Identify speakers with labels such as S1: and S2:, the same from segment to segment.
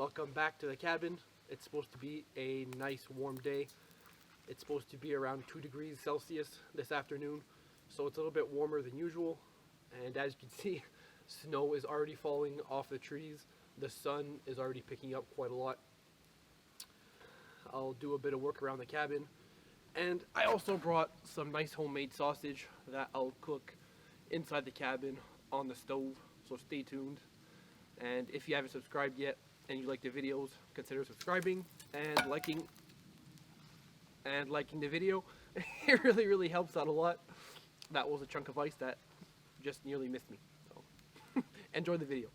S1: Welcome back to the cabin. It's supposed to be a nice warm day. It's supposed to be around 2 degrees Celsius this afternoon, so it's a little bit warmer than usual. And as you can see, snow is already falling off the trees. The sun is already picking up quite a lot. I'll do a bit of work around the cabin. And I also brought some nice homemade sausage that I'll cook inside the cabin on the stove, so stay tuned. And if you haven't subscribed yet and you like the videos, consider subscribing and liking the video. It really helps out a lot. That was a chunk of ice that just nearly missed me. So enjoy the video.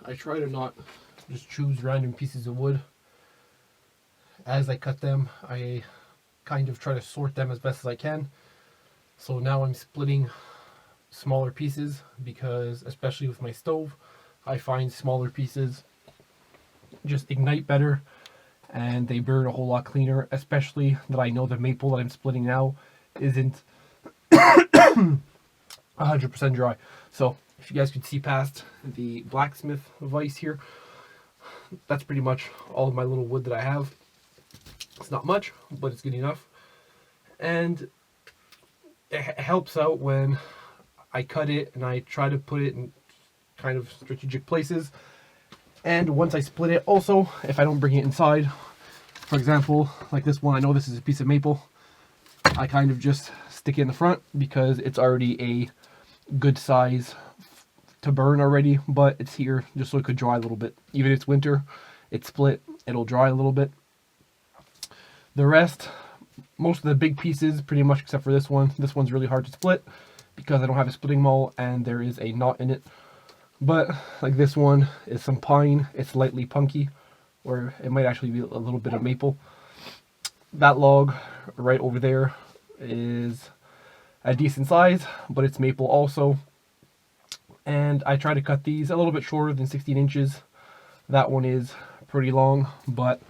S1: I try to not just choose random pieces of wood. As I cut them, I kind of try to sort them as best as I can. So now I'm splitting smaller pieces because, especially with my stove, I find smaller pieces just ignite better and they burn a whole lot cleaner, especially that I know the maple that I'm splitting now isn't 100% dry. So if you guys could see past the blacksmith vise here, that's pretty much all of my little wood that I have. It's not much, but it's good enough. And it helps out when I cut it and I try to put it in kind of strategic places. And once I split it, also, if I don't bring it inside, for example, like this one, I know this is a piece of maple. I kind of just stick it in the front because it's already a good size to burn already, but it's here just so it could dry a little bit. Even if it's winter, it's split, it'll dry a little bit. The rest, most of the big pieces, pretty much except for this one's really hard to split because I don't have a splitting maul and there is a knot in it. But like this one is some pine, it's lightly punky, or it might actually be a little bit of maple. That log right over there is a decent size, but it's maple also. And I try to cut these a little bit shorter than 16 inches. That one is pretty long, but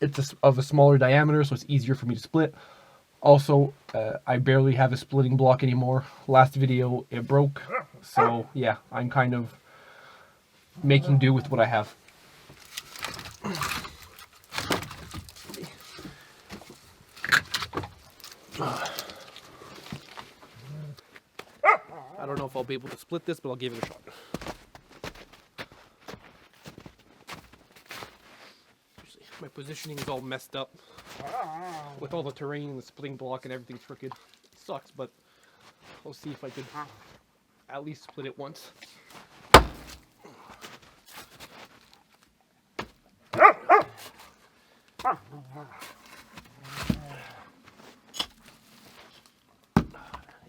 S1: it's of a smaller diameter, so it's easier for me to split. Also, I barely have a splitting block anymore. Last video, it broke. So yeah, I'm kind of making do with what I have. I don't know if I'll be able to split this, but I'll give it a shot. My positioning is all messed up with all the terrain and the splitting block and everything's crooked. It sucks, but I'll see if I could at least split it once.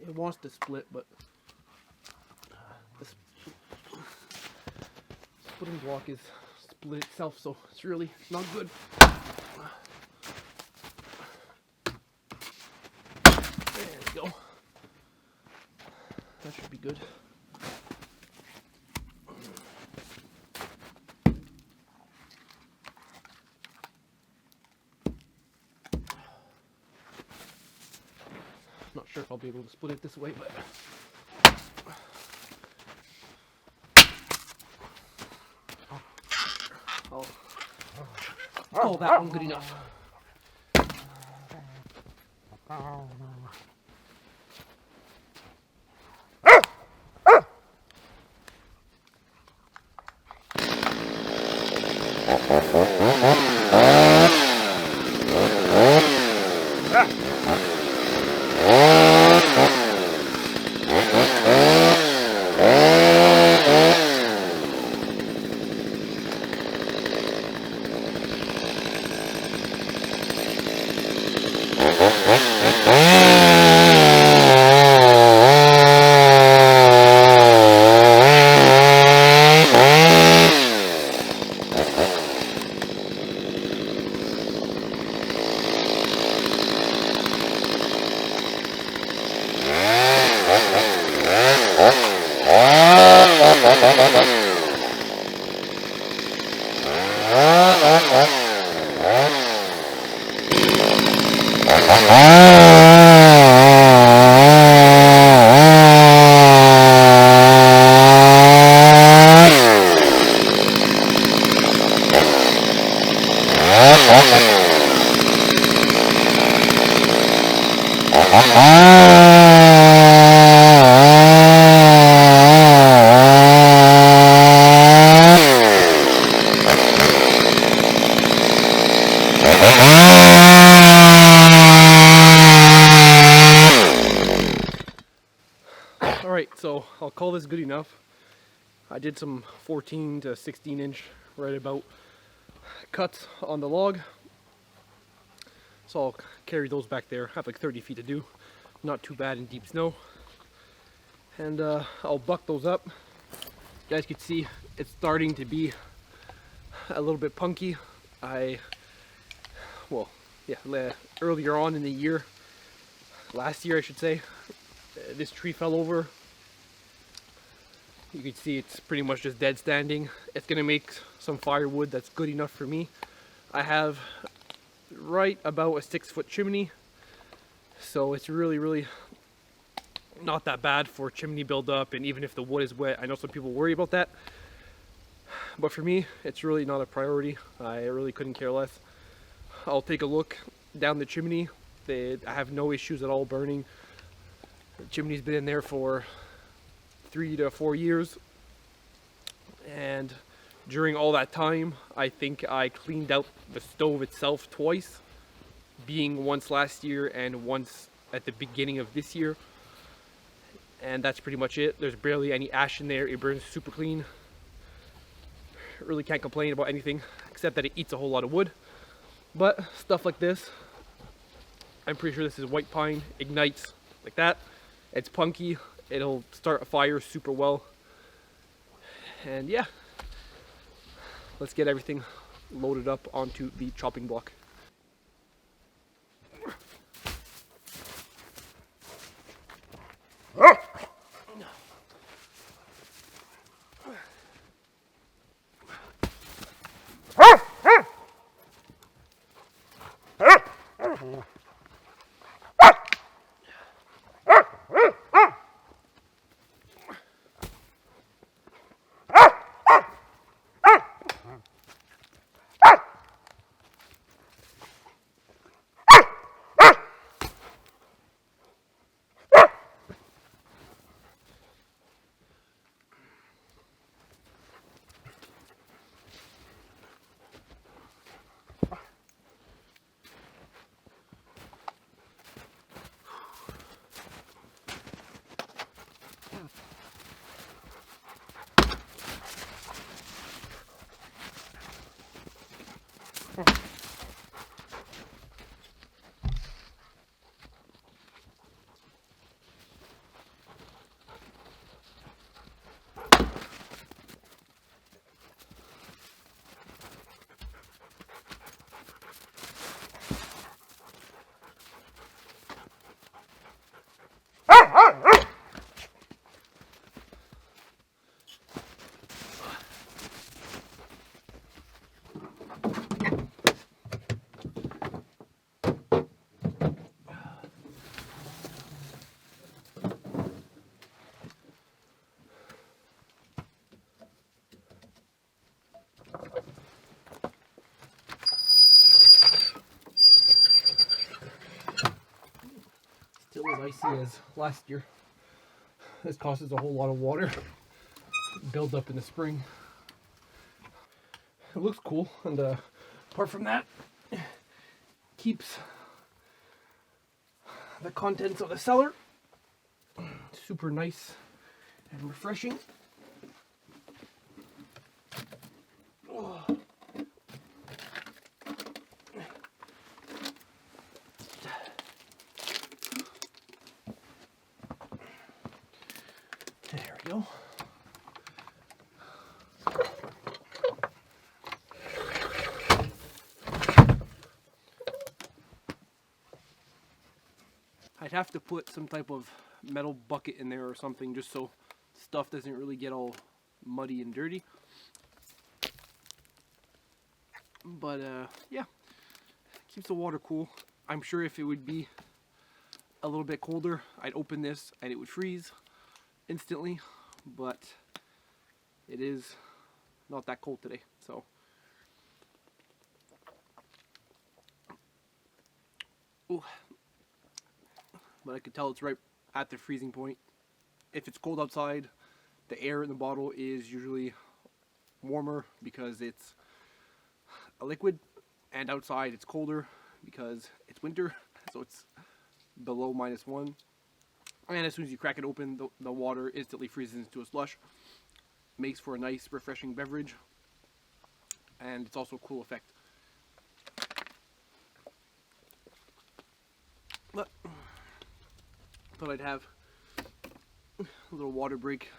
S1: It wants to split, but the splitting block is split itself, so it's really not good. There we go. That should be good. Not sure if I'll be able to split it this way, but I'll call that one good enough. Alright, so I'll call this good enough. I did some 14 to 16 inch right about cuts on the log. So I'll carry those back there. I have like 30 feet to do. Not too bad in deep snow. And I'll buck those up. You guys can see it's starting to be a little bit punky. Earlier on in the year, last year I should say, this tree fell over. You can see it's pretty much just dead standing. It's gonna make some firewood that's good enough for me. I have right about a 6-foot chimney, so it's really not that bad for chimney buildup. And even if the wood is wet, I know some people worry about that, but for me it's really not a priority. I really couldn't care less. I'll take a look down the chimney. I have no issues at all burning. The chimney's been in there for 3 to 4 years, and during all that time I think I cleaned out the stove itself twice, being once last year and once at the beginning of this year, and that's pretty much it. There's barely any ash in there. It burns super clean. Really can't complain about anything except that it eats a whole lot of wood. But stuff like this, I'm pretty sure this is white pine, ignites like that. It's punky, it'll start a fire super well. And yeah, let's get everything loaded up onto the chopping block. Still as icy as last year. This causes a whole lot of water build up in the spring. It looks cool, and apart from that, keeps the contents of the cellar super nice and refreshing. Oh. There we go. I'd have to put some type of metal bucket in there or something just so stuff doesn't really get all muddy and dirty. But yeah, keeps the water cool. I'm sure if it would be a little bit colder, I'd open this and it would freeze instantly, but it is not that cold today, so ooh. But I could tell it's right at the freezing point. If it's cold outside, the air in the bottle is usually warmer because it's a liquid, and outside it's colder because it's winter, so it's below -1. And as soon as you crack it open, the water instantly freezes into a slush. Makes for a nice, refreshing beverage, and it's also a cool effect. But thought I'd have a little water break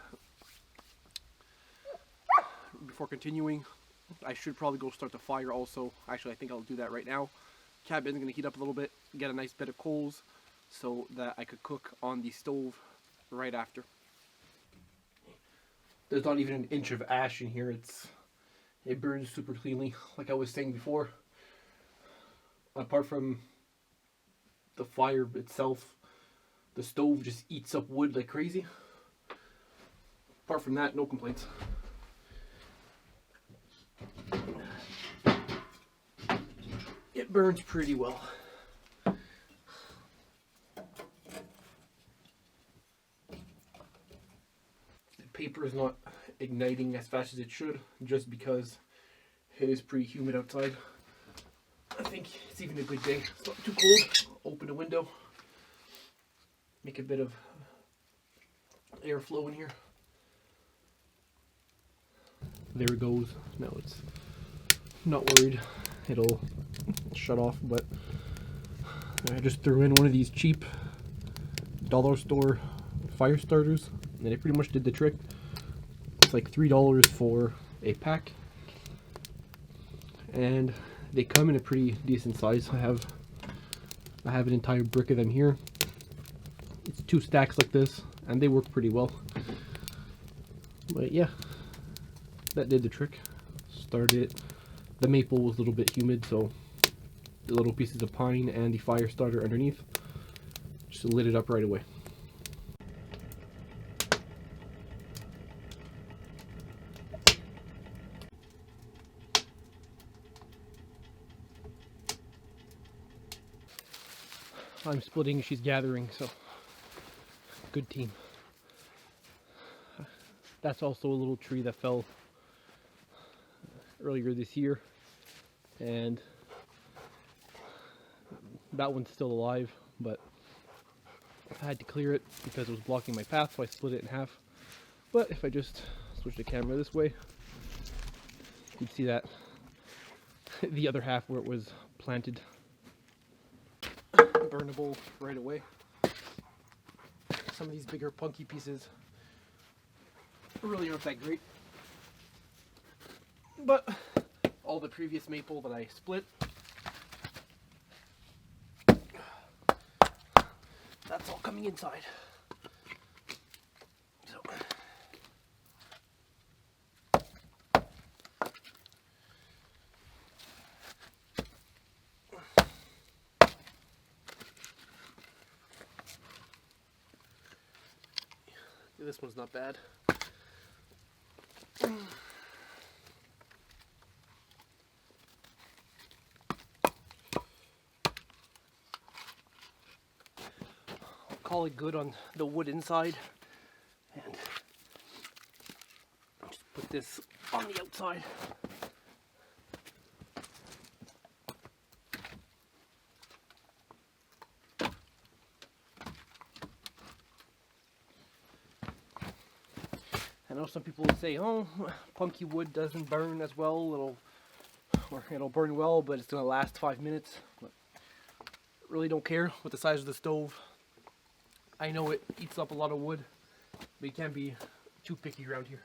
S1: before continuing. I should probably go start the fire also. Actually, I think I'll do that right now. Cabin's going to heat up a little bit, get a nice bed of coals so that I could cook on the stove right after. There's not even an inch of ash in here. It burns super cleanly, like I was saying before. Apart from the fire itself, the stove just eats up wood like crazy. Apart from that, no complaints. It burns pretty well. The paper is not igniting as fast as it should, just because it is pretty humid outside. I think it's even a good day. It's not too cold. Open the window. Make a bit of airflow in here. There it goes. Now it's not worried. It'll shut off, but I just threw in one of these cheap dollar store fire starters, and it pretty much did the trick. It's like $3 for a pack, and they come in a pretty decent size. I have an entire brick of them here. It's 2 stacks like this, and they work pretty well. But yeah, that did the trick. Started it. The maple was a little bit humid, so the little pieces of pine and the fire starter underneath just lit it up right away. I'm splitting, she's gathering, so good team. That's also a little tree that fell earlier this year, and that one's still alive, but I had to clear it because it was blocking my path, so I split it in half. But if I just switch the camera this way, you'd see that the other half where it was planted burnable right away. Some of these bigger punky pieces really aren't that great, but all the previous maple that I split, that's all coming inside. So this one's not bad. I'll call it good on the wood inside and just put this on the outside. I know some people will say, oh, punky wood doesn't burn as well, it'll burn well, but it's gonna last 5 minutes. But really don't care with the size of the stove. I know it eats up a lot of wood, but you can't be too picky around here.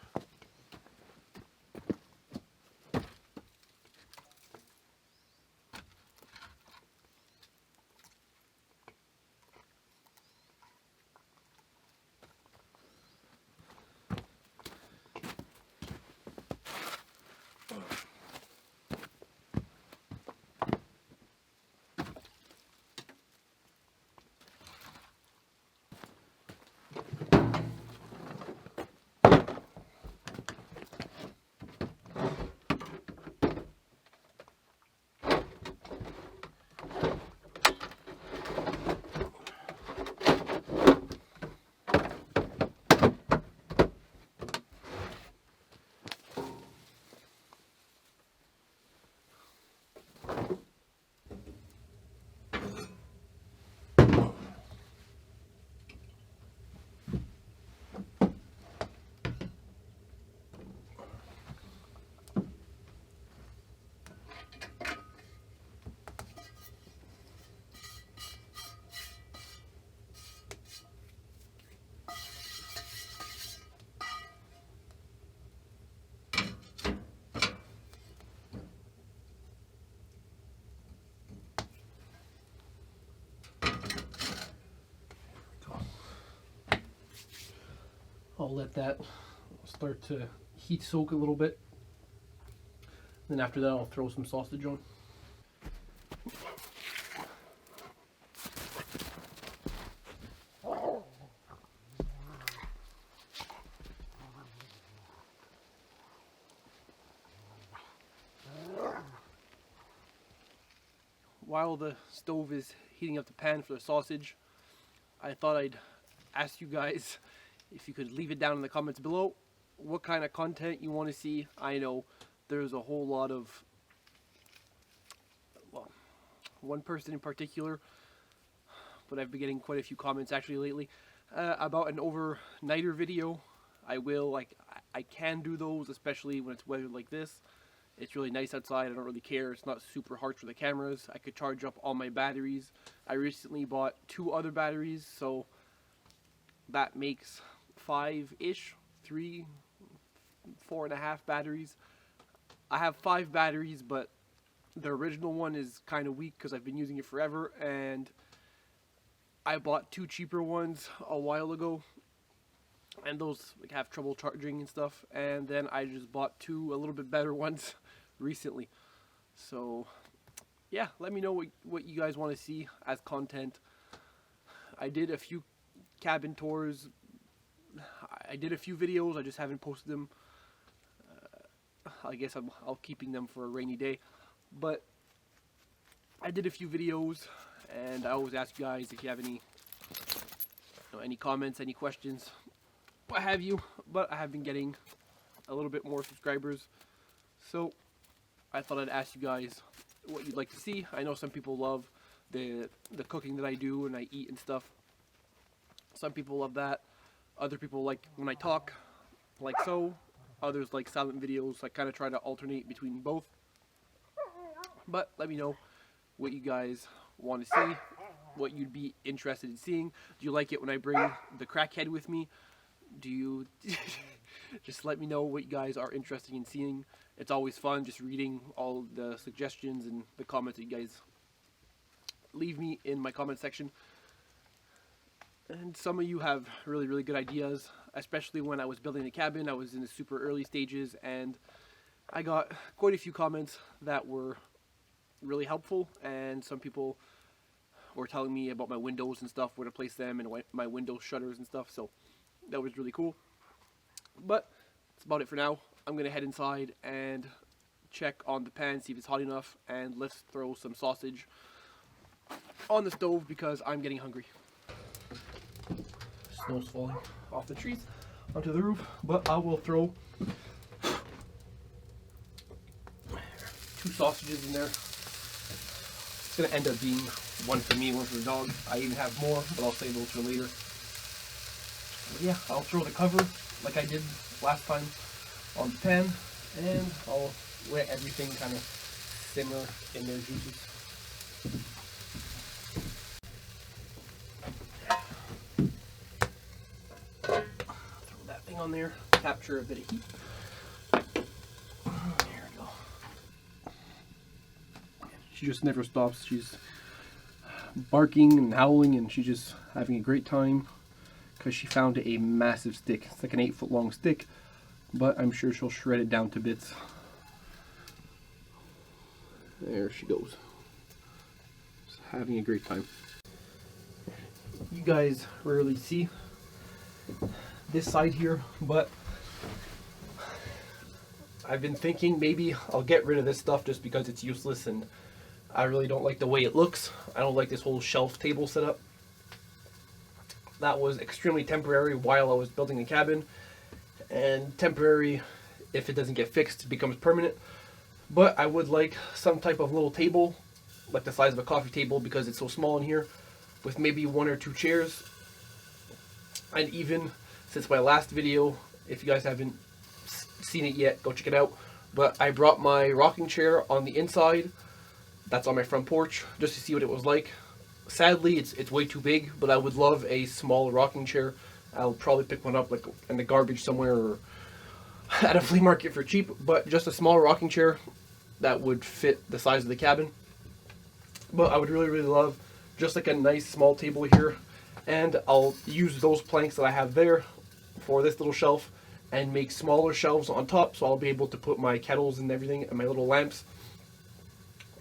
S1: I'll let that start to heat soak a little bit. Then after that I'll throw some sausage on. While the stove is heating up the pan for the sausage, I thought I'd ask you guys if you could leave it down in the comments below what kind of content you want to see. I know there's a whole lot of, well, one person in particular, but I've been getting quite a few comments actually lately about an overnighter video. I can do those, especially when it's weather like this. It's really nice outside. I don't really care. It's not super harsh for the cameras. I could charge up all my batteries. I recently bought 2 other batteries, so that makes 5-ish, 3, 4.5 batteries. I have 5 batteries, but the original one is kind of weak because I've been using it forever, and I bought 2 cheaper ones a while ago, and those have trouble charging and stuff, and then I just bought 2 a little bit better ones recently. So yeah, let me know what you guys want to see as content. I did a few cabin tours. I did a few videos, I just haven't posted them. I guess I'll keeping them for a rainy day. But I did a few videos, and I always ask you guys if you have any comments, any questions, what have you. But I have been getting a little bit more subscribers, so I thought I'd ask you guys what you'd like to see. I know some people love the cooking that I do and I eat and stuff. Some people love that. Other people like when I talk, like so. Others like silent videos. I kind of try to alternate between both. But let me know what you guys want to see, what you'd be interested in seeing. Do you like it when I bring the crackhead with me? Do you... Just let me know what you guys are interested in seeing. It's always fun just reading all the suggestions and the comments that you guys leave me in my comment section. And some of you have really, really good ideas, especially when I was building the cabin. I was in the super early stages, and I got quite a few comments that were really helpful, and some people were telling me about my windows and stuff, where to place them, and my window shutters and stuff, so that was really cool. But that's about it for now. I'm going to head inside and check on the pan, see if it's hot enough, and let's throw some sausage on the stove because I'm getting hungry. Snow's falling off the trees onto the roof, but I will throw 2 sausages in there. It's going to end up being one for me, one for the dog. I even have more, but I'll save those for later. But yeah, I'll throw the cover like I did last time on the pan, and I'll let everything kind of simmer in their juices. Throw that thing on there, capture a bit of heat. There we go. She just never stops. She's barking and howling, and she's just having a great time because she found a massive stick. It's like an 8-foot long stick, but I'm sure she'll shred it down to bits. There she goes. Just having a great time. You guys rarely see this side here, but I've been thinking maybe I'll get rid of this stuff just because it's useless, and I really don't like the way it looks. I don't like this whole shelf table setup. That was extremely temporary while I was building the cabin, and temporary, if it doesn't get fixed, becomes permanent. But I would like some type of little table, like the size of a coffee table, because it's so small in here, with maybe 1 or 2 chairs. And even since my last video, if you guys haven't seen it yet, go check it out. But I brought my rocking chair on the inside, that's on my front porch, just to see what it was like. Sadly, it's way too big, but I would love a small rocking chair. I'll probably pick one up like in the garbage somewhere or at a flea market for cheap, but just a small rocking chair that would fit the size of the cabin. But I would really, really love just like a nice small table here, and I'll use those planks that I have there for this little shelf and make smaller shelves on top, so I'll be able to put my kettles and everything and my little lamps.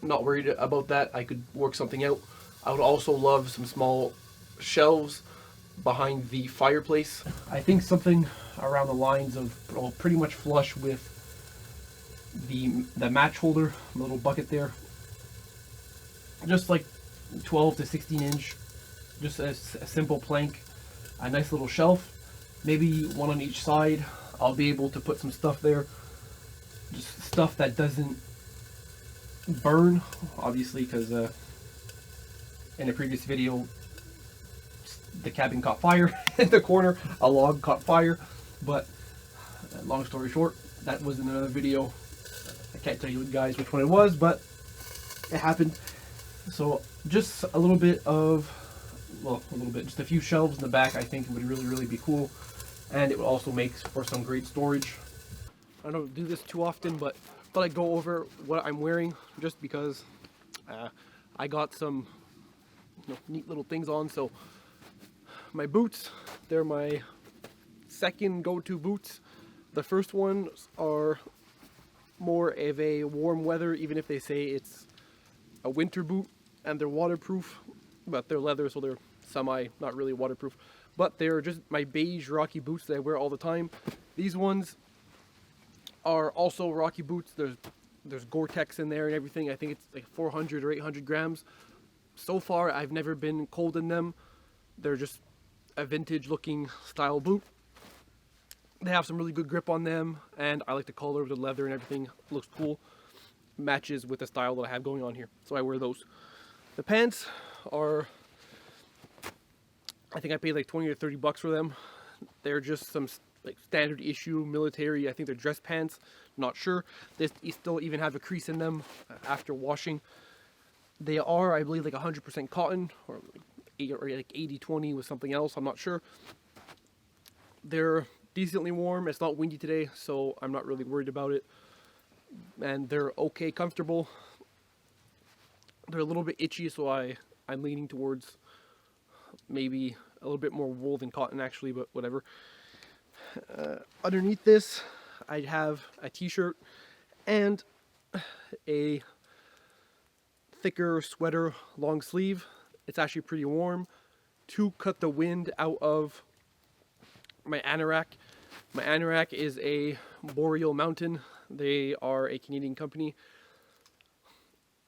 S1: I'm not worried about that. I could work something out. I would also love some small shelves behind the fireplace. I think something around the lines of pretty much flush with the match holder, the little bucket there. Just like 12 to 16 inch, just a simple plank, a nice little shelf, maybe one on each side. I'll be able to put some stuff there, just stuff that doesn't burn, obviously, because in a previous video the cabin caught fire in the corner, a log caught fire. But long story short, that was in another video. I can't tell you guys which one it was, but it happened. So just a little bit of, well, just a few shelves in the back, I think would really, really be cool. And it would also make for some great storage. I don't do this too often, but I thought I'd go over what I'm wearing just because I got some neat little things on. So my boots, they're my second go-to boots. The first ones are more of a warm weather, even if they say it's a winter boot, and they're waterproof, but they're leather, so they're not really waterproof. But they're just my beige Rocky boots that I wear all the time. These ones are also Rocky boots. There's Gore-Tex in there and everything. I think it's like 400 or 800 grams. So far, I've never been cold in them. They're just a vintage looking style boot. They have some really good grip on them, and I like the color of the leather and everything. It looks cool. Matches with the style that I have going on here. So I wear those. The pants are, I think I paid like 20 or 30 bucks for them. They're just some like standard issue military, I think they're dress pants. not sure. They still even have a crease in them after washing. They are, I believe, like 100% cotton, or like 80-20 with something else, I'm not sure. They're decently warm. It's not windy today, so I'm not really worried about it. And they're okay comfortable. They're a little bit itchy, so I'm leaning towards maybe a little bit more wool than cotton actually, but whatever. Underneath this, I have a t-shirt and a thicker sweater long sleeve. It's actually pretty warm to cut the wind out of my anorak. My anorak is a Boreal Mountain. They are a Canadian company.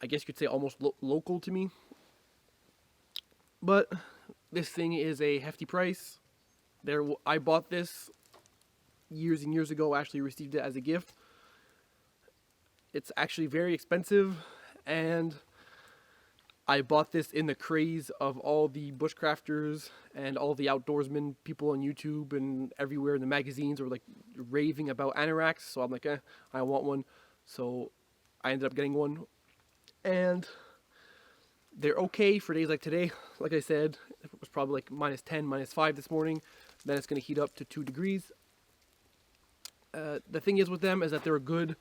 S1: I guess you could say almost local to me. But this thing is a hefty price. I bought this years and years ago. I actually received it as a gift. It's actually very expensive, and I bought this in the craze of all the bushcrafters and all the outdoorsmen people on YouTube and everywhere in the magazines were like raving about anoraks. So I'm like, I want one. So I ended up getting one, and they're okay for days like today. Like I said, it was probably like -10, -5 this morning. Then it's going to heat up to 2 degrees. The thing is with them is that they're a good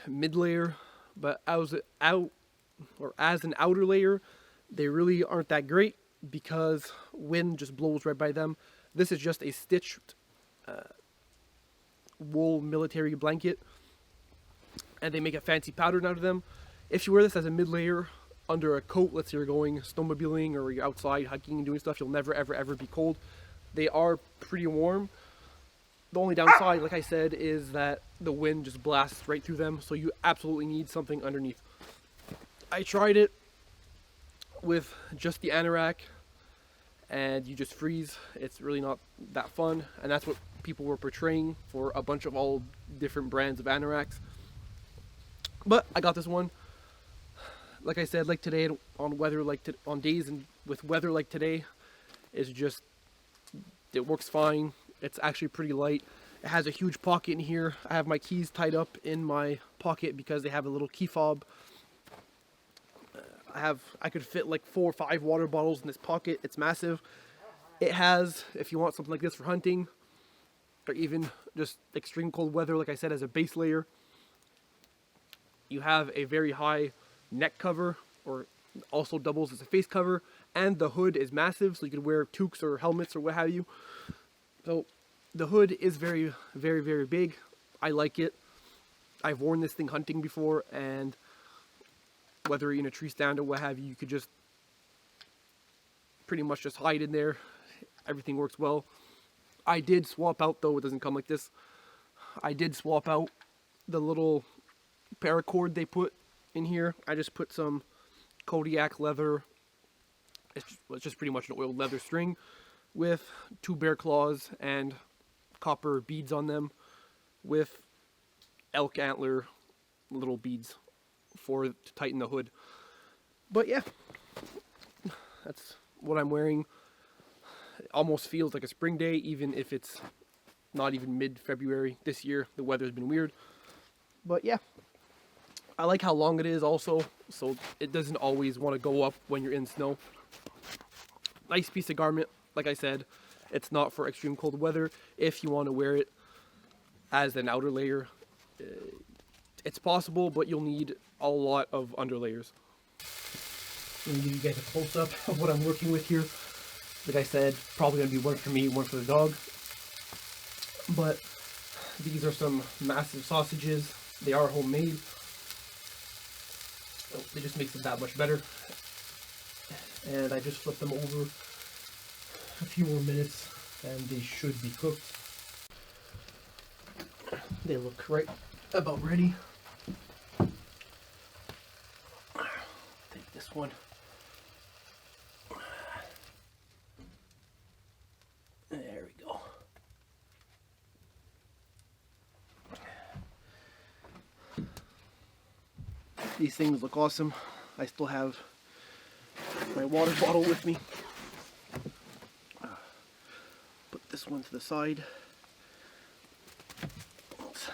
S1: mid layer, but as an outer layer, they really aren't that great because wind just blows right by them. This is just a stitched wool military blanket, and they make a fancy pattern out of them. If you wear this as a mid layer under a coat, let's say you're going snowmobiling or you're outside hiking and doing stuff, you'll never ever be cold. They are pretty warm. The only downside, like I said, is that the wind just blasts right through them, so you absolutely need something underneath. I tried it with just the anorak, and you just freeze. It's really not that fun, and that's what people were portraying for a bunch of all different brands of anoraks. But I got this one. Like I said, like today, on days and with weather like today, it's just, it works fine. It's actually pretty light. It has a huge pocket in here. I have my keys tied up in my pocket because they have a little key fob. I could fit like 4 or 5 water bottles in this pocket. It's massive. It has, if you want something like this for hunting, or even just extreme cold weather, like I said, as a base layer, you have a very high neck cover, or also doubles as a face cover, and the hood is massive, so you could wear toques or helmets or what have you. So the hood is very, very, very big. I like it. I've worn this thing hunting before, and whether you're in a tree stand or what have you, you could just pretty much just hide in there. Everything works well. I did swap out, though, it doesn't come like this. I did swap out the little paracord they put in here. I just put some Kodiak leather. It's just pretty much an oiled leather string with 2 bear claws and copper beads on them with elk antler little beads to tighten the hood. But yeah, that's what I'm wearing. It almost feels like a spring day, even if it's not even mid-February this year. The weather's been weird. But yeah, I like how long it is also, so it doesn't always want to go up when you're in snow. Nice piece of garment. Like I said, it's not for extreme cold weather. If you want to wear it as an outer layer, it's possible, but you'll need a lot of underlayers. Let me give you guys a close-up of what I'm working with here. Like I said, probably going to be one for me, one for the dog. But these are some massive sausages. They are homemade. So it just makes it that much better. And I just flip them over a few more minutes and they should be cooked. They look right about ready. Take this one. There we go. These things look awesome. I still have my water bottle with me. Put this one to the side. Let's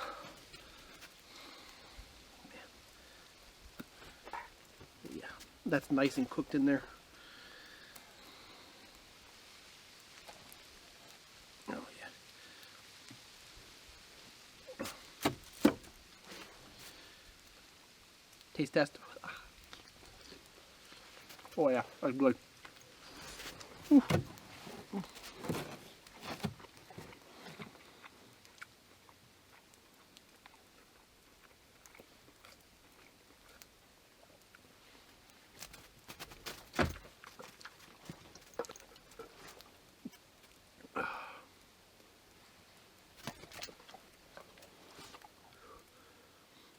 S1: That's nice and cooked in there. Oh yeah. Taste test. Oh yeah, that's good. Ooh.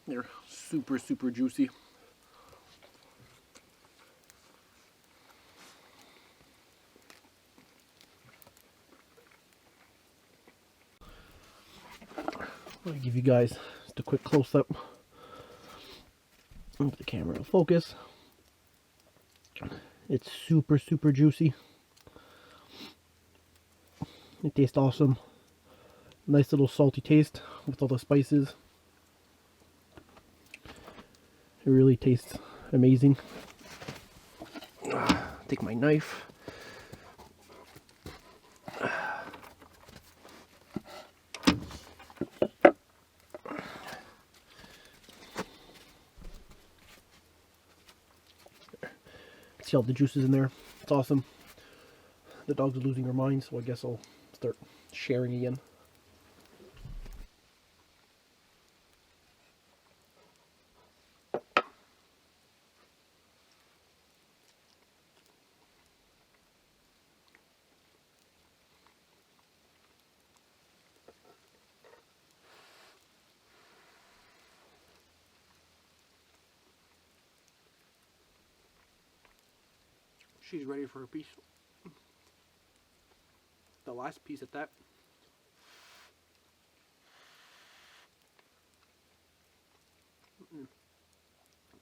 S1: They're super, super juicy. Let me give you guys just a quick close-up. If the camera will focus. It's super, super juicy. It tastes awesome. Nice little salty taste with all the spices. It really tastes amazing. Take my knife. See all the juices in there. It's awesome. The dog's losing her mind, so I guess I'll start sharing again. She's ready for her piece. The last piece at that.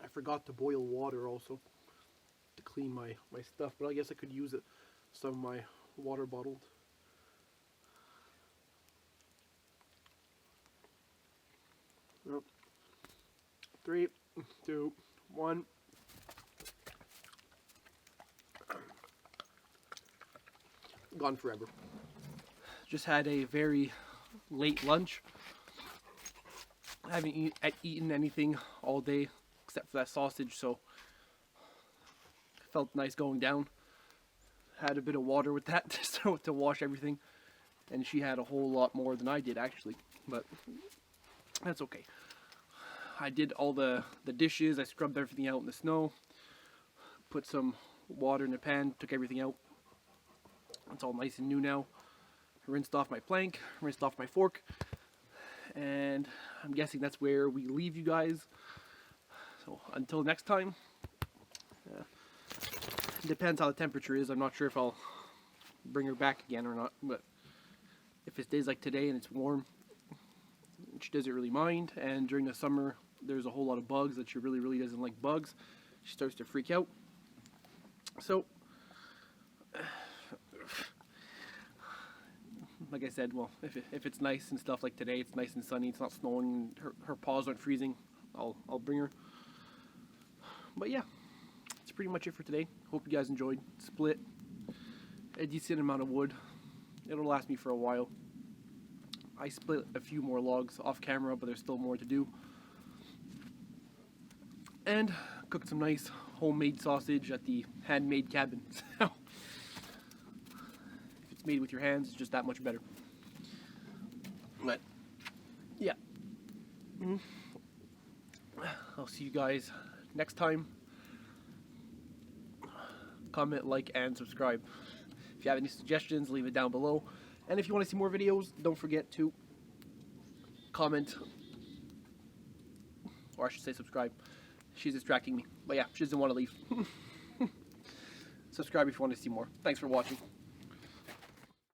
S1: I forgot to boil water also to clean my stuff, but I guess I could use it. Some of my water bottled. Nope. 3, 2, 1. Gone forever. Just had a very late lunch. I haven't eaten anything all day except for that sausage, so felt nice going down. Had a bit of water with that to wash everything, and she had a whole lot more than I did actually, but that's okay. I did all the dishes. I scrubbed everything out in the snow, put some water in the pan, took everything out. It's all nice and new now. Rinsed off my plank, rinsed off my fork, and I'm guessing that's where we leave you guys. So until next time, it depends how the temperature is. I'm not sure if I'll bring her back again or not, but if it's days like today and it's warm, she doesn't really mind, and during the summer there's a whole lot of bugs that she really doesn't like bugs. She starts to freak out. So like I said, well, if it's nice and stuff like today, it's nice and sunny, it's not snowing, her paws aren't freezing, I'll bring her. But yeah, that's pretty much it for today. Hope you guys enjoyed. Split a decent amount of wood. It'll last me for a while. I split a few more logs off camera, but there's still more to do. And cooked some nice homemade sausage at the handmade cabin. So if it's made with your hands, it's just that much better. But yeah, I'll see you guys next time. Comment, like, and subscribe. If you have any suggestions, leave it down below. And if you want to see more videos, don't forget to comment, or I should say subscribe. She's distracting me. But yeah, she doesn't want to leave. Subscribe if you want to see more. Thanks for watching.